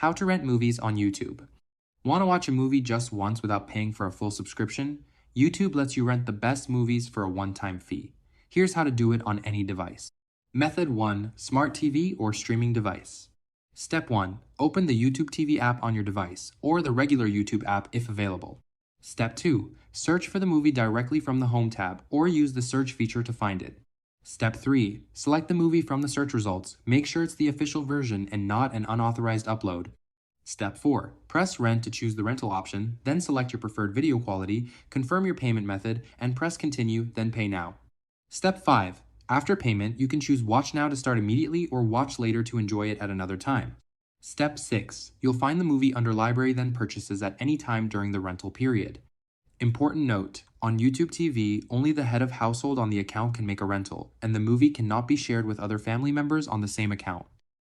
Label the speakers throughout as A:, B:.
A: How to rent movies on YouTube. Want to watch a movie just once without paying for a full subscription? YouTube lets you rent the best movies for a one-time fee. Here's how to do it on any device. Method 1. Smart TV or streaming device. Step 1. Open the YouTube TV app on your device, or the regular YouTube app if available. Step 2. Search for the movie directly from the Home tab, or use the search feature to find it. Step 3. Select the movie from the search results. Make sure it's the official version and not an unauthorized upload. Step 4. Press Rent to choose the rental option, then select your preferred video quality, confirm your payment method, and press Continue, then Pay Now. Step 5. After payment, you can choose Watch Now to start immediately or Watch Later to enjoy it at another time. Step 6. You'll find the movie under Library then Purchases at any time during the rental period. Important note, on YouTube TV, only the head of household on the account can make a rental, and the movie cannot be shared with other family members on the same account.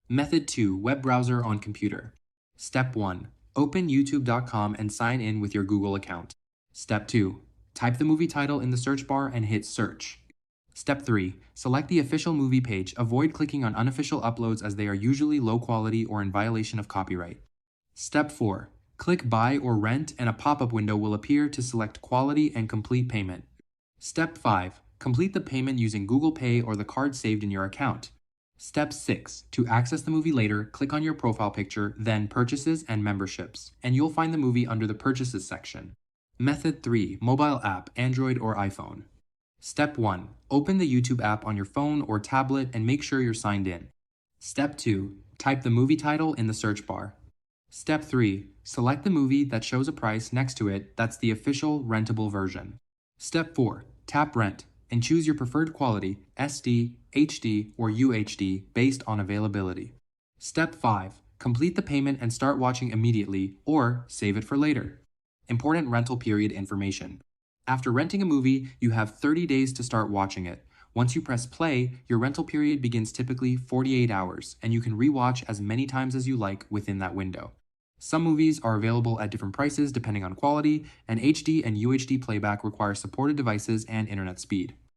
A: Method 2. Web browser on computer. Step 1. Open youtube.com and sign in with your Google account. Step 2. Type the movie title in the search bar and hit Search. Step 3. Select the official movie page. Avoid clicking on unofficial uploads as they are usually low quality or in violation of copyright. Step 4. Click Buy or Rent and a pop-up window will appear to select Quality and complete payment. Step 5. Complete the payment using Google Pay or the card saved in your account. Step 6. To access the movie later, click on your profile picture, then Purchases and Memberships, and you'll find the movie under the Purchases section. Method 3. Mobile app, Android or iPhone. Step 1. Open the YouTube app on your phone or tablet and make sure you're signed in. Step 2. Type the movie title in the search bar. Step 3. Select the movie that shows a price next to it that's the official rentable version. Step 4. Tap Rent and choose your preferred quality, SD, HD, or UHD based on availability. Step 5. Complete the payment and start watching immediately or save it for later. Important rental period information. After renting a movie, you have 30 days to start watching it. Once you press play, your rental period begins typically 48 hours, and you can rewatch as many times as you like within that window. Some movies are available at different prices depending on quality, and HD and UHD playback require supported devices and internet speed.